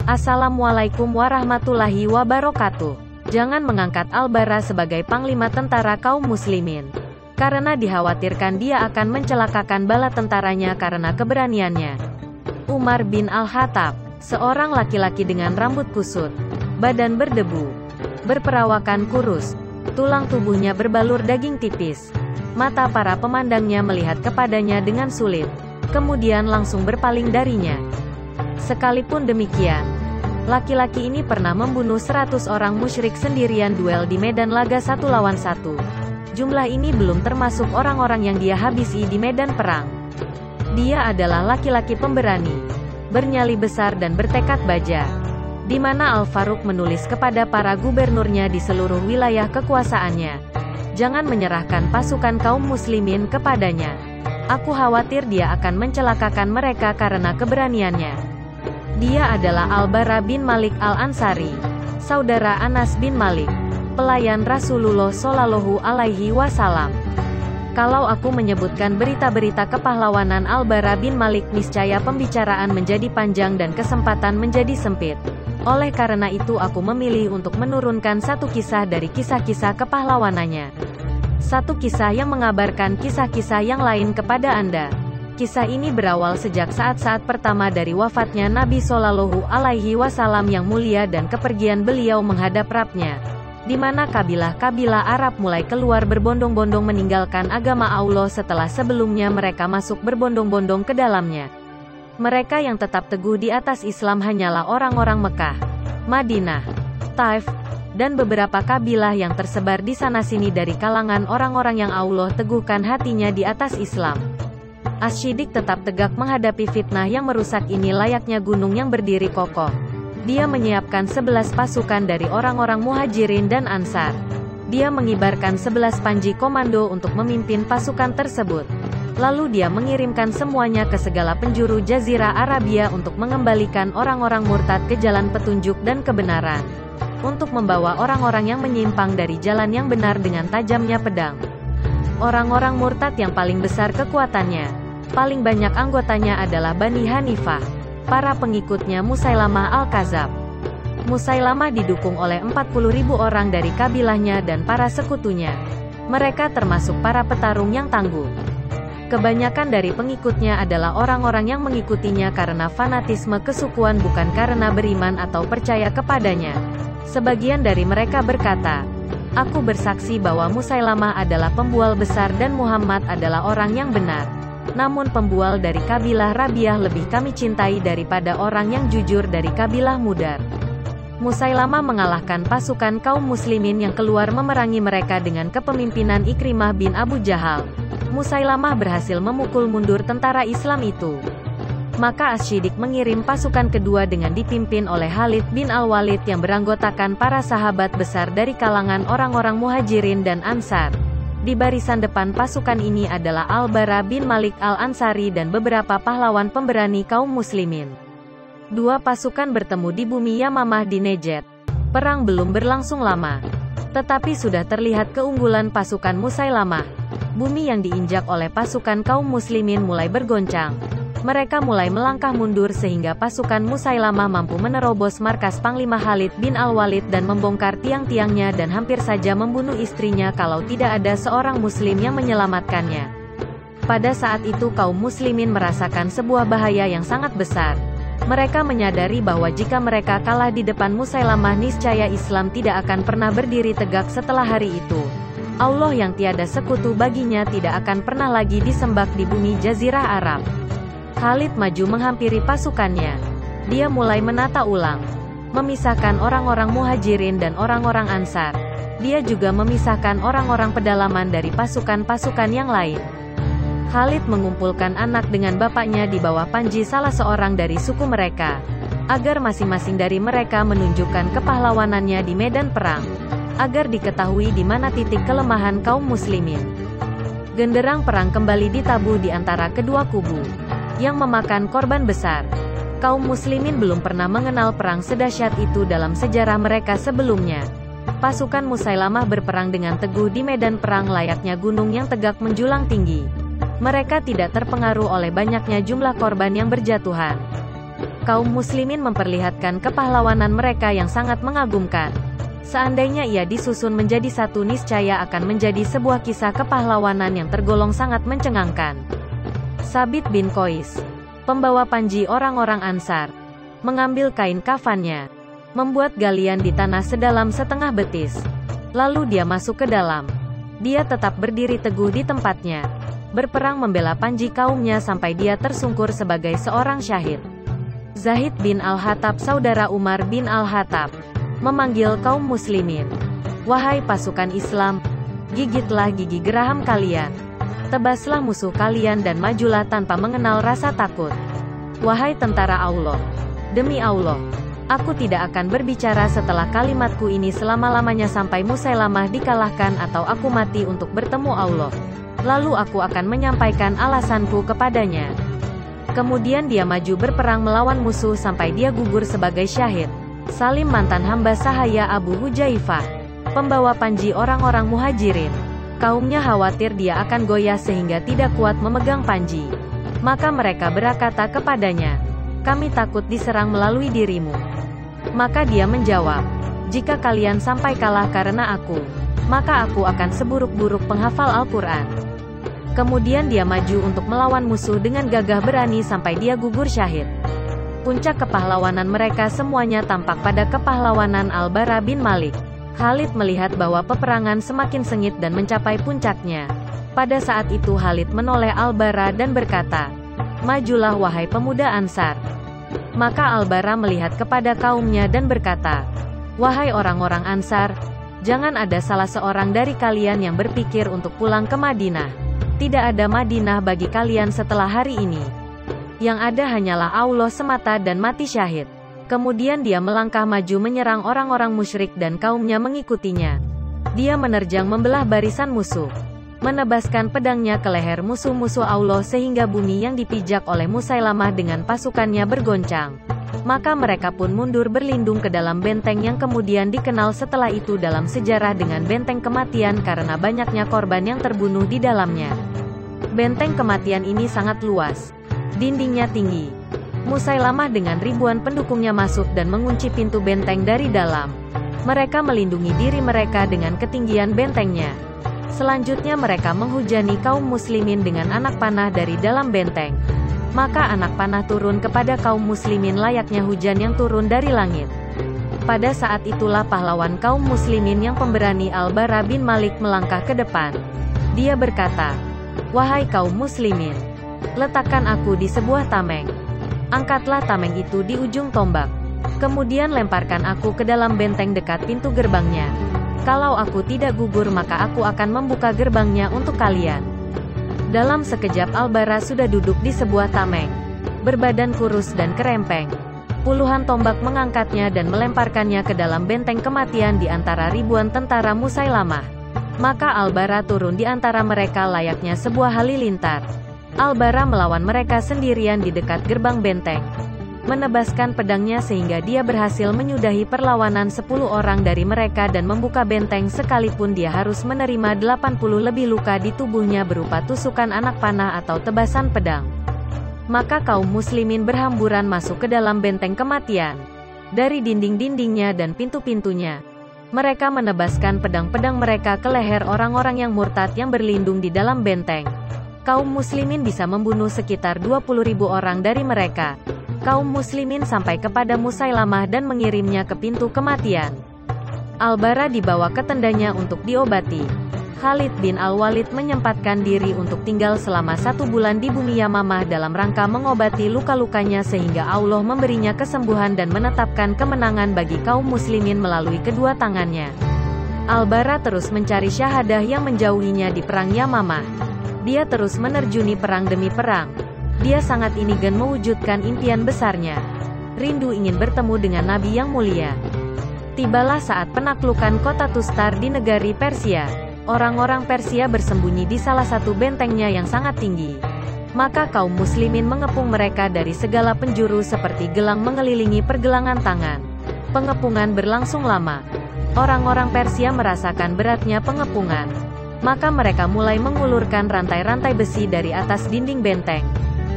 Assalamualaikum warahmatullahi wabarakatuh. Jangan mengangkat Al-Bara sebagai panglima tentara kaum muslimin, karena dikhawatirkan dia akan mencelakakan bala tentaranya karena keberaniannya. Umar bin Al-Khattab, seorang laki-laki dengan rambut kusut, badan berdebu, berperawakan kurus, tulang tubuhnya berbalur daging tipis. Mata para pemandangnya melihat kepadanya dengan sulit, kemudian langsung berpaling darinya. Sekalipun demikian, laki-laki ini pernah membunuh 100 orang musyrik sendirian duel di medan laga 1 lawan 1. Jumlah ini belum termasuk orang-orang yang dia habisi di medan perang. Dia adalah laki-laki pemberani, bernyali besar dan bertekad baja, di mana Al-Faruq menulis kepada para gubernurnya di seluruh wilayah kekuasaannya, jangan menyerahkan pasukan kaum muslimin kepadanya. Aku khawatir dia akan mencelakakan mereka karena keberaniannya. Dia adalah Al-Bara bin Malik Al-Ansari, saudara Anas bin Malik, pelayan Rasulullah Shallallahu Alaihi Wasallam. Kalau aku menyebutkan berita-berita kepahlawanan Al-Bara bin Malik, niscaya pembicaraan menjadi panjang dan kesempatan menjadi sempit. Oleh karena itu aku memilih untuk menurunkan satu kisah dari kisah-kisah kepahlawanannya. Satu kisah yang mengabarkan kisah-kisah yang lain kepada Anda. Kisah ini berawal sejak saat-saat pertama dari wafatnya Nabi Shallallahu Alaihi Wasallam yang mulia dan kepergian beliau menghadap Rabb-Nya, di mana kabilah-kabilah Arab mulai keluar berbondong-bondong meninggalkan agama Allah setelah sebelumnya mereka masuk berbondong-bondong ke dalamnya. Mereka yang tetap teguh di atas Islam hanyalah orang-orang Mekah, Madinah, Taif, dan beberapa kabilah yang tersebar di sana-sini dari kalangan orang-orang yang Allah teguhkan hatinya di atas Islam. Asy-Syiddiq tetap tegak menghadapi fitnah yang merusak ini layaknya gunung yang berdiri kokoh. Dia menyiapkan 11 pasukan dari orang-orang Muhajirin dan Ansar. Dia mengibarkan 11 panji komando untuk memimpin pasukan tersebut. Lalu dia mengirimkan semuanya ke segala penjuru Jazirah Arabia untuk mengembalikan orang-orang murtad ke jalan petunjuk dan kebenaran, untuk membawa orang-orang yang menyimpang dari jalan yang benar dengan tajamnya pedang. Orang-orang murtad yang paling besar kekuatannya, paling banyak anggotanya adalah Bani Hanifah, para pengikutnya Musailamah Al-Kadzab. Musailamah didukung oleh 40.000 orang dari kabilahnya dan para sekutunya. Mereka termasuk para petarung yang tangguh. Kebanyakan dari pengikutnya adalah orang-orang yang mengikutinya karena fanatisme kesukuan, bukan karena beriman atau percaya kepadanya. Sebagian dari mereka berkata, "Aku bersaksi bahwa Musailamah adalah pembual besar dan Muhammad adalah orang yang benar. Namun pembual dari kabilah Rabiah lebih kami cintai daripada orang yang jujur dari kabilah Mudar." Musailamah mengalahkan pasukan kaum muslimin yang keluar memerangi mereka dengan kepemimpinan Ikrimah bin Abu Jahal. Musailamah berhasil memukul mundur tentara Islam itu. Maka Asy-Syiddiq mengirim pasukan kedua dengan dipimpin oleh Khalid bin Al-Walid yang beranggotakan para sahabat besar dari kalangan orang-orang Muhajirin dan Ansar. Di barisan depan pasukan ini adalah Al-Bara bin Malik Al-Ansari dan beberapa pahlawan pemberani kaum muslimin. Dua pasukan bertemu di bumi Yamamah di Najd. Perang belum berlangsung lama, tetapi sudah terlihat keunggulan pasukan Musailamah. Bumi yang diinjak oleh pasukan kaum muslimin mulai bergoncang. Mereka mulai melangkah mundur sehingga pasukan Musailamah mampu menerobos markas Panglima Khalid bin Al-Walid dan membongkar tiang-tiangnya dan hampir saja membunuh istrinya kalau tidak ada seorang muslim yang menyelamatkannya. Pada saat itu kaum muslimin merasakan sebuah bahaya yang sangat besar. Mereka menyadari bahwa jika mereka kalah di depan Musailamah, niscaya Islam tidak akan pernah berdiri tegak setelah hari itu. Allah yang tiada sekutu baginya tidak akan pernah lagi disembah di bumi Jazirah Arab. Khalid maju menghampiri pasukannya. Dia mulai menata ulang, memisahkan orang-orang Muhajirin dan orang-orang Ansar. Dia juga memisahkan orang-orang pedalaman dari pasukan-pasukan yang lain. Khalid mengumpulkan anak dengan bapaknya di bawah panji salah seorang dari suku mereka, agar masing-masing dari mereka menunjukkan kepahlawanannya di medan perang, agar diketahui di mana titik kelemahan kaum muslimin. Genderang perang kembali ditabuh di antara kedua kubu, yang memakan korban besar. Kaum muslimin belum pernah mengenal perang sedahsyat itu dalam sejarah mereka sebelumnya. Pasukan Musailamah berperang dengan teguh di medan perang layaknya gunung yang tegak menjulang tinggi. Mereka tidak terpengaruh oleh banyaknya jumlah korban yang berjatuhan. Kaum muslimin memperlihatkan kepahlawanan mereka yang sangat mengagumkan. Seandainya ia disusun menjadi satu, niscaya akan menjadi sebuah kisah kepahlawanan yang tergolong sangat mencengangkan. Sabit bin Qais, pembawa panji orang-orang Ansar, mengambil kain kafannya, membuat galian di tanah sedalam setengah betis. Lalu dia masuk ke dalam. Dia tetap berdiri teguh di tempatnya, berperang membela panji kaumnya sampai dia tersungkur sebagai seorang syahid. Zaid bin Al-Hattab, saudara Umar bin Al-Hattab, memanggil kaum muslimin. Wahai pasukan Islam, gigitlah gigi geraham kalian. Tebaslah musuh kalian dan majulah tanpa mengenal rasa takut. Wahai tentara Allah, demi Allah, aku tidak akan berbicara setelah kalimatku ini selama-lamanya sampai Musailamah dikalahkan atau aku mati untuk bertemu Allah. Lalu aku akan menyampaikan alasanku kepadanya. Kemudian dia maju berperang melawan musuh sampai dia gugur sebagai syahid. Salim, mantan hamba sahaya Abu Hujaifah, pembawa panji orang-orang muhajirin. Kaumnya khawatir dia akan goyah sehingga tidak kuat memegang panji. Maka mereka berkata kepadanya, kami takut diserang melalui dirimu. Maka dia menjawab, jika kalian sampai kalah karena aku, maka aku akan seburuk-buruk penghafal Al-Quran. Kemudian dia maju untuk melawan musuh dengan gagah berani sampai dia gugur syahid. Puncak kepahlawanan mereka semuanya tampak pada kepahlawanan Al-Bara bin Malik. Khalid melihat bahwa peperangan semakin sengit dan mencapai puncaknya. Pada saat itu Khalid menoleh Al-Bara dan berkata, majulah wahai pemuda Ansar. Maka Al-Bara melihat kepada kaumnya dan berkata, wahai orang-orang Ansar, jangan ada salah seorang dari kalian yang berpikir untuk pulang ke Madinah. Tidak ada Madinah bagi kalian setelah hari ini. Yang ada hanyalah Allah semata dan mati syahid. Kemudian dia melangkah maju menyerang orang-orang musyrik dan kaumnya mengikutinya. Dia menerjang membelah barisan musuh, menebaskan pedangnya ke leher musuh-musuh Allah sehingga bumi yang dipijak oleh Musailamah dengan pasukannya bergoncang. Maka mereka pun mundur berlindung ke dalam benteng yang kemudian dikenal setelah itu dalam sejarah dengan benteng kematian karena banyaknya korban yang terbunuh di dalamnya. Benteng kematian ini sangat luas. Dindingnya tinggi. Musailamah dengan ribuan pendukungnya masuk dan mengunci pintu benteng dari dalam. Mereka melindungi diri mereka dengan ketinggian bentengnya. Selanjutnya mereka menghujani kaum muslimin dengan anak panah dari dalam benteng. Maka anak panah turun kepada kaum muslimin layaknya hujan yang turun dari langit. Pada saat itulah pahlawan kaum muslimin yang pemberani Al-Bara bin Malik melangkah ke depan. Dia berkata, wahai kaum muslimin, letakkan aku di sebuah tameng. Angkatlah tameng itu di ujung tombak. Kemudian lemparkan aku ke dalam benteng dekat pintu gerbangnya. Kalau aku tidak gugur maka aku akan membuka gerbangnya untuk kalian. Dalam sekejap Al-Bara sudah duduk di sebuah tameng, berbadan kurus dan kerempeng. Puluhan tombak mengangkatnya dan melemparkannya ke dalam benteng kematian di antara ribuan tentara Musailamah. Maka Al-Bara turun di antara mereka layaknya sebuah halilintar. Al-Bara melawan mereka sendirian di dekat gerbang benteng, menebaskan pedangnya sehingga dia berhasil menyudahi perlawanan 10 orang dari mereka dan membuka benteng sekalipun dia harus menerima 80 lebih luka di tubuhnya berupa tusukan anak panah atau tebasan pedang. Maka kaum muslimin berhamburan masuk ke dalam benteng kematian. Dari dinding-dindingnya dan pintu-pintunya, mereka menebaskan pedang-pedang mereka ke leher orang-orang yang murtad yang berlindung di dalam benteng. Kaum muslimin bisa membunuh sekitar 20.000 orang dari mereka. Kaum muslimin sampai kepada Musailamah dan mengirimnya ke pintu kematian. Al-Bara dibawa ke tendanya untuk diobati. Khalid bin Al-Walid menyempatkan diri untuk tinggal selama 1 bulan di bumi Yamamah dalam rangka mengobati luka-lukanya sehingga Allah memberinya kesembuhan dan menetapkan kemenangan bagi kaum muslimin melalui kedua tangannya. Al-Bara terus mencari syahadah yang menjauhinya di perang Yamamah. Dia terus menerjuni perang demi perang. Dia sangat ingin mewujudkan impian besarnya. Rindu ingin bertemu dengan Nabi yang mulia. Tibalah saat penaklukan kota Tustar di negari Persia. Orang-orang Persia bersembunyi di salah satu bentengnya yang sangat tinggi. Maka kaum muslimin mengepung mereka dari segala penjuru seperti gelang mengelilingi pergelangan tangan. Pengepungan berlangsung lama. Orang-orang Persia merasakan beratnya pengepungan. Maka mereka mulai mengulurkan rantai-rantai besi dari atas dinding benteng.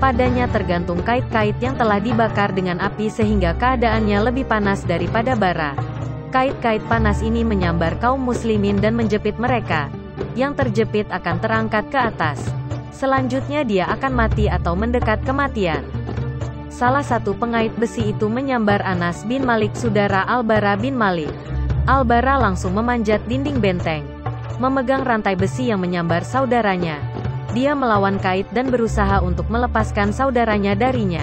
Padanya tergantung kait-kait yang telah dibakar dengan api sehingga keadaannya lebih panas daripada bara. Kait-kait panas ini menyambar kaum muslimin dan menjepit mereka. Yang terjepit akan terangkat ke atas. Selanjutnya dia akan mati atau mendekat kematian. Salah satu pengait besi itu menyambar Anas bin Malik, saudara Al-Bara bin Malik. Al-Bara langsung memanjat dinding benteng. Memegang rantai besi yang menyambar saudaranya. Dia melawan kait dan berusaha untuk melepaskan saudaranya darinya.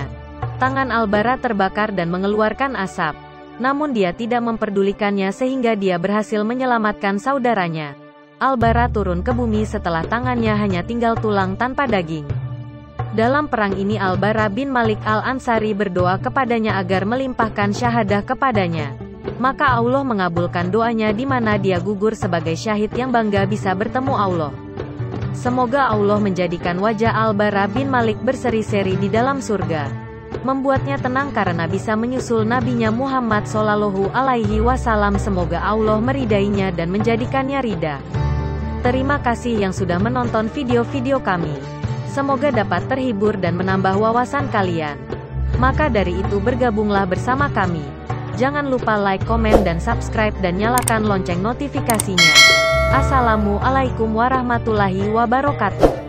Tangan Al-Bara terbakar dan mengeluarkan asap. Namun dia tidak memperdulikannya sehingga dia berhasil menyelamatkan saudaranya. Al-Bara turun ke bumi setelah tangannya hanya tinggal tulang tanpa daging. Dalam perang ini Al-Bara bin Malik Al-Ansari berdoa kepadanya agar melimpahkan syahadah kepadanya. Maka Allah mengabulkan doanya di mana dia gugur sebagai syahid yang bangga bisa bertemu Allah. Semoga Allah menjadikan wajah Al-Bara bin Malik berseri-seri di dalam surga. Membuatnya tenang karena bisa menyusul nabinya Muhammad Shallallahu Alaihi Wasallam. Semoga Allah meridainya dan menjadikannya ridha. Terima kasih yang sudah menonton video-video kami. Semoga dapat terhibur dan menambah wawasan kalian. Maka dari itu bergabunglah bersama kami. Jangan lupa like, komen, dan subscribe dan nyalakan lonceng notifikasinya. Assalamualaikum warahmatullahi wabarakatuh.